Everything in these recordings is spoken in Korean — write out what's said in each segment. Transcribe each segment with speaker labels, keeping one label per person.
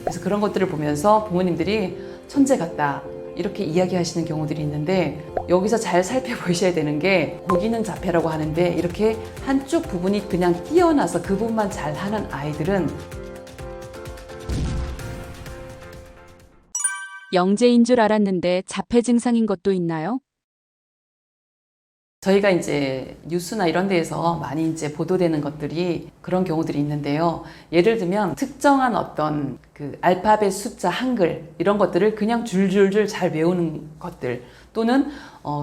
Speaker 1: 그래서 그런 것들을 보면서 부모님들이 천재 같다 이렇게 이야기하시는 경우들이 있는데, 여기서 잘 살펴보셔야 되는 게 고기능 자폐라고 하는데, 이렇게 한쪽 부분이 그냥 뛰어나서 그 부분만 잘하는 아이들은
Speaker 2: 영재인 줄 알았는데 자폐 증상인 것도 있나요?
Speaker 1: 저희가 이제 뉴스나 이런 데에서 많이 이제 보도되는 것들이 그런 경우들이 있는데요. 예를 들면 특정한 어떤 그 알파벳 숫자 한글 이런 것들을 그냥 줄줄줄 잘 외우는 것들, 또는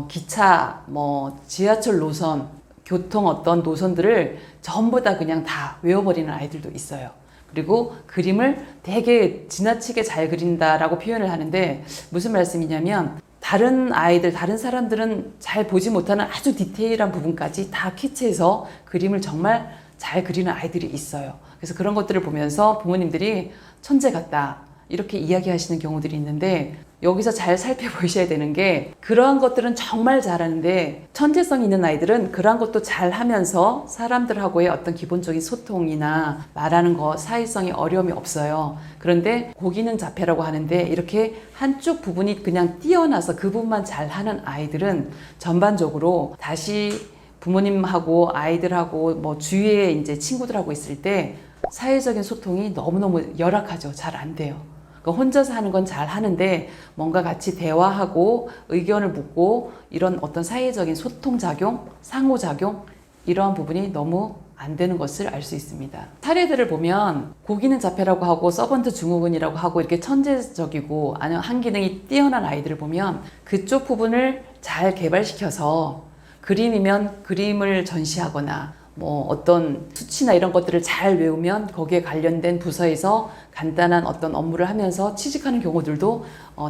Speaker 1: 기차 뭐 지하철 노선, 교통 어떤 노선들을 전부 다 그냥 다 외워버리는 아이들도 있어요. 그리고 그림을 되게 지나치게 잘 그린다라고 표현을 하는데, 무슨 말씀이냐면 다른 아이들, 다른 사람들은 잘 보지 못하는 아주 디테일한 부분까지 다 캐치해서 그림을 정말 잘 그리는 아이들이 있어요. 그래서 그런 것들을 보면서 부모님들이 천재 같다 이렇게 이야기하시는 경우들이 있는데, 여기서 잘 살펴보셔야 되는 게, 그러한 것들은 정말 잘하는데 천재성 있는 아이들은 그러한 것도 잘하면서 사람들하고의 어떤 기본적인 소통이나 말하는 거, 사회성이 어려움이 없어요. 그런데 고기능 자폐라고 하는데, 이렇게 한쪽 부분이 그냥 뛰어나서 그 부분만 잘하는 아이들은 전반적으로 다시 부모님하고 아이들하고 뭐 주위에 이제 친구들하고 있을 때 사회적인 소통이 너무너무 열악하죠. 잘 안 돼요. 혼자서 하는 건 잘 하는데 뭔가 같이 대화하고 의견을 묻고 이런 어떤 사회적인 소통작용, 상호작용, 이러한 부분이 너무 안 되는 것을 알 수 있습니다. 사례들을 보면 고기능 자폐라고 하고 서번트 증후군이라고 하고 이렇게 천재적이고 아니면 한기능이 뛰어난 아이들을 보면 그쪽 부분을 잘 개발시켜서 그림이면 그림을 전시하거나 뭐 어떤 수치나 이런 것들을 잘 외우면 거기에 관련된 부서에서 간단한 어떤 업무를 하면서 취직하는 경우들도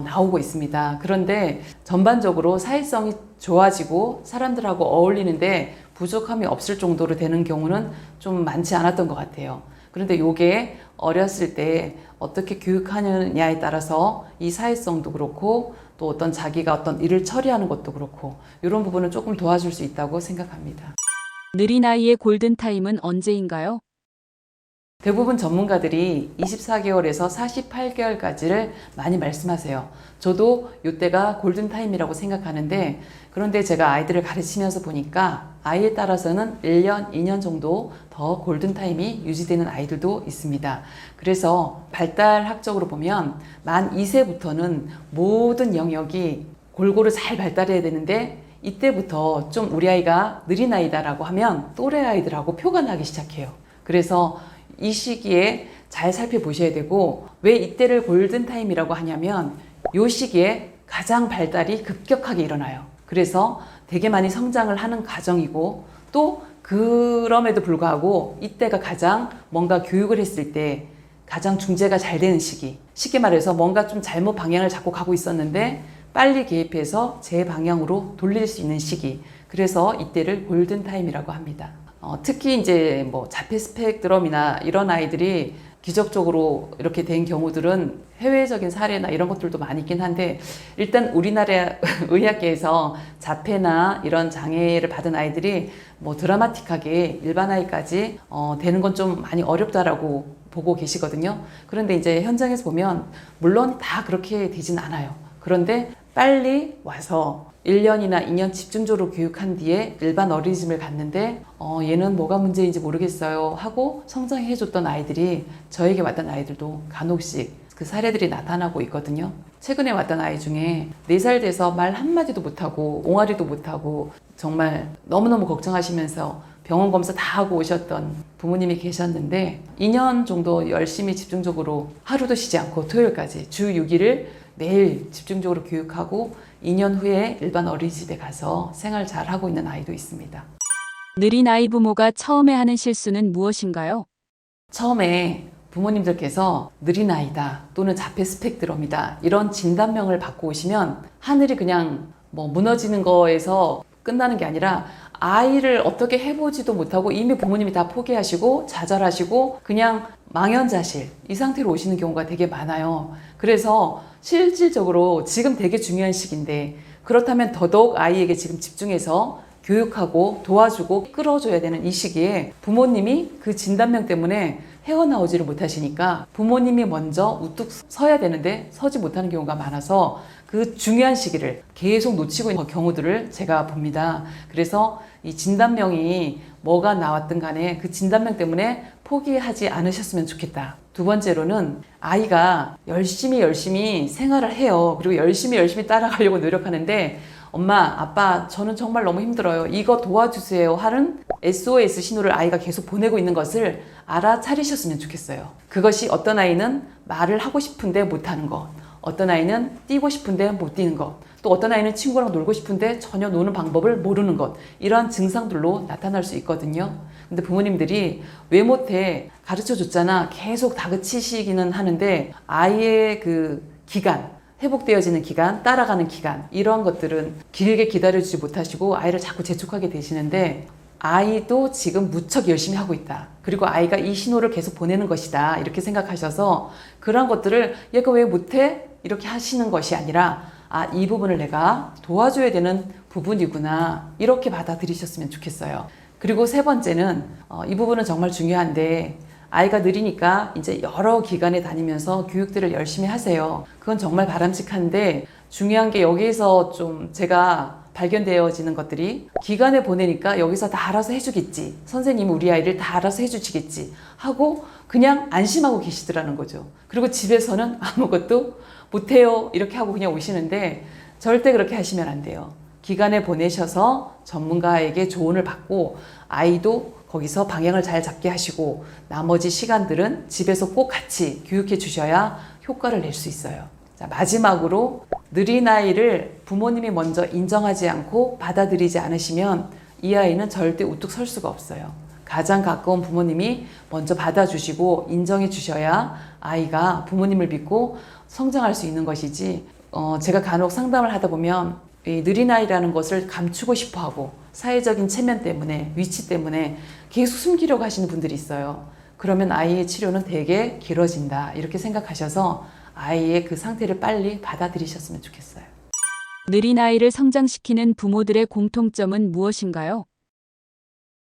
Speaker 1: 나오고 있습니다. 그런데 전반적으로 사회성이 좋아지고 사람들하고 어울리는데 부족함이 없을 정도로 되는 경우는 좀 많지 않았던 것 같아요. 그런데 이게 어렸을 때 어떻게 교육하느냐에 따라서 이 사회성도 그렇고 또 어떤 자기가 어떤 일을 처리하는 것도 그렇고 이런 부분은 조금 도와줄 수 있다고 생각합니다.
Speaker 2: 느린 아이의 골든타임은 언제인가요?
Speaker 1: 대부분 전문가들이 24개월에서 48개월까지를 많이 말씀하세요. 저도 이때가 골든타임이라고 생각하는데, 그런데 제가 아이들을 가르치면서 보니까 아이에 따라서는 1년, 2년 정도 더 골든타임이 유지되는 아이들도 있습니다. 그래서 발달학적으로 보면 만 2세부터는 모든 영역이 골고루 잘 발달해야 되는데, 이때부터 좀 우리 아이가 느린 아이다라고 하면 또래 아이들하고 표가 나기 시작해요. 그래서 이 시기에 잘 살펴보셔야 되고, 왜 이때를 골든타임이라고 하냐면 이 시기에 가장 발달이 급격하게 일어나요. 그래서 되게 많이 성장을 하는 과정이고, 또 그럼에도 불구하고 이때가 가장 뭔가 교육을 했을 때 가장 중재가 잘 되는 시기, 쉽게 말해서 뭔가 좀 잘못 방향을 잡고 가고 있었는데 빨리 개입해서 제 방향으로 돌릴 수 있는 시기, 그래서 이때를 골든타임이라고 합니다. 특히 이제 뭐 자폐 스펙트럼이나 이런 아이들이 기적적으로 이렇게 된 경우들은 해외적인 사례나 이런 것들도 많이 있긴 한데, 일단 우리나라 의학계에서 자폐나 이런 장애를 받은 아이들이 뭐 드라마틱하게 일반 아이까지 되는 건 좀 많이 어렵다라고 보고 계시거든요. 그런데 이제 현장에서 보면 물론 다 그렇게 되진 않아요. 그런데 빨리 와서 1년이나 2년 집중적으로 교육한 뒤에 일반 어린이집을 갔는데 얘는 뭐가 문제인지 모르겠어요 하고 성장해줬던 아이들이 저에게 왔던 아이들도 간혹씩 그 사례들이 나타나고 있거든요. 최근에 왔던 아이 중에 4살 돼서 말 한마디도 못하고 옹알이도 못하고 정말 너무너무 걱정하시면서 병원 검사 다 하고 오셨던 부모님이 계셨는데, 2년 정도 열심히 집중적으로 하루도 쉬지 않고 토요일까지 주 6일을 매일 집중적으로 교육하고 2년 후에 일반 어린이집에 가서 생활 잘 하고 있는 아이도 있습니다.
Speaker 2: 느린 아이 부모가 처음에 하는 실수는 무엇인가요?
Speaker 1: 처음에 부모님들께서 느린 아이다 또는 자폐 스펙트럼이다 이런 진단명을 받고 오시면 하늘이 그냥 뭐 무너지는 거에서 끝나는 게 아니라 아이를 어떻게 해보지도 못하고 이미 부모님이 다 포기하시고 좌절하시고 그냥 망연자실 이 상태로 오시는 경우가 되게 많아요. 그래서 실질적으로 지금 되게 중요한 시기인데, 그렇다면 더더욱 아이에게 지금 집중해서 교육하고 도와주고 끌어줘야 되는 이 시기에 부모님이 그 진단명 때문에 헤어나오지를 못하시니까 부모님이 먼저 우뚝 서야 되는데 서지 못하는 경우가 많아서 그 중요한 시기를 계속 놓치고 있는 경우들을 제가 봅니다. 그래서 이 진단명이 뭐가 나왔든 간에 그 진단명 때문에 포기하지 않으셨으면 좋겠다. 두 번째로는 아이가 열심히 생활을 해요. 그리고 열심히 따라가려고 노력하는데 엄마, 아빠, 저는 정말 너무 힘들어요. 이거 도와주세요. 하는 SOS 신호를 아이가 계속 보내고 있는 것을 알아차리셨으면 좋겠어요. 그것이 어떤 아이는 말을 하고 싶은데 못하는 것, 어떤 아이는 뛰고 싶은데 못 뛰는 것, 또 어떤 아이는 친구랑 놀고 싶은데 전혀 노는 방법을 모르는 것, 이러한 증상들로 나타날 수 있거든요. 근데 부모님들이 왜 못해? 가르쳐 줬잖아. 계속 다그치시기는 하는데 아이의 그 기간, 회복되어지는 기간, 따라가는 기간, 이런 것들은 길게 기다려주지 못하시고 아이를 자꾸 재촉하게 되시는데 아이도 지금 무척 열심히 하고 있다. 그리고 아이가 이 신호를 계속 보내는 것이다. 이렇게 생각하셔서 그런 것들을 얘가 왜 못해? 이렇게 하시는 것이 아니라 아, 이 부분을 내가 도와줘야 되는 부분이구나. 이렇게 받아들이셨으면 좋겠어요. 그리고 세 번째는 이 부분은 정말 중요한데 아이가 느리니까 이제 여러 기관에 다니면서 교육들을 열심히 하세요. 그건 정말 바람직한데 중요한 게 여기에서 좀 제가 발견되어지는 것들이 기관에 보내니까 여기서 다 알아서 해주겠지. 선생님은 우리 아이를 다 알아서 해주시겠지. 하고 그냥 안심하고 계시더라는 거죠. 그리고 집에서는 아무것도 못해요. 이렇게 하고 그냥 오시는데 절대 그렇게 하시면 안 돼요. 기관에 보내셔서 전문가에게 조언을 받고 아이도 거기서 방향을 잘 잡게 하시고 나머지 시간들은 집에서 꼭 같이 교육해 주셔야 효과를 낼 수 있어요. 자, 마지막으로 느린 아이를 부모님이 먼저 인정하지 않고 받아들이지 않으시면 이 아이는 절대 우뚝 설 수가 없어요. 가장 가까운 부모님이 먼저 받아주시고 인정해 주셔야 아이가 부모님을 믿고 성장할 수 있는 것이지 제가 간혹 상담을 하다 보면 이 느린 아이라는 것을 감추고 싶어하고 사회적인 체면 때문에 위치 때문에 계속 숨기려고 하시는 분들이 있어요. 그러면 아이의 치료는 되게 길어진다 이렇게 생각하셔서 아이의 그 상태를 빨리 받아들이셨으면 좋겠어요.
Speaker 2: 느린 아이를 성장시키는 부모들의 공통점은 무엇인가요?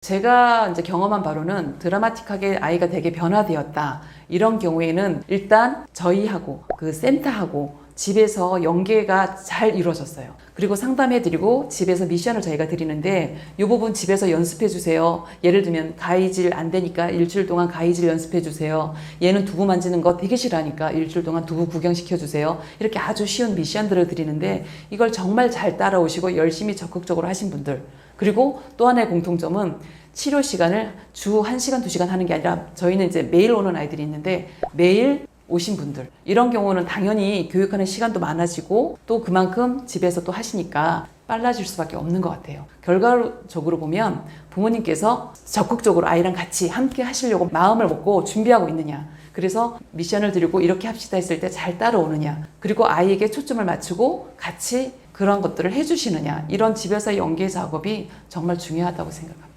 Speaker 1: 제가 이제 경험한 바로는 드라마틱하게 아이가 되게 변화되었다. 이런 경우에는 일단 저희하고 그 센터하고 집에서 연계가 잘 이루어졌어요. 그리고 상담해드리고 집에서 미션을 저희가 드리는데 이 부분 집에서 연습해주세요. 예를 들면 가위질 안 되니까 일주일 동안 가위질 연습해주세요. 얘는 두부 만지는 거 되게 싫어하니까 일주일 동안 두부 구경시켜주세요. 이렇게 아주 쉬운 미션들을 드리는데 이걸 정말 잘 따라오시고 열심히 적극적으로 하신 분들, 그리고 또 하나의 공통점은 치료 시간을 주 1시간, 2시간 하는 게 아니라 저희는 이제 매일 오는 아이들이 있는데 매일 오신 분들, 이런 경우는 당연히 교육하는 시간도 많아지고 또 그만큼 집에서 또 하시니까 빨라질 수밖에 없는 것 같아요. 결과적으로 보면 부모님께서 적극적으로 아이랑 같이 함께 하시려고 마음을 먹고 준비하고 있느냐, 그래서 미션을 드리고 이렇게 합시다 했을 때 잘 따라오느냐, 그리고 아이에게 초점을 맞추고 같이 그런 것들을 해주시느냐, 이런 집에서 연계 작업이 정말 중요하다고 생각합니다.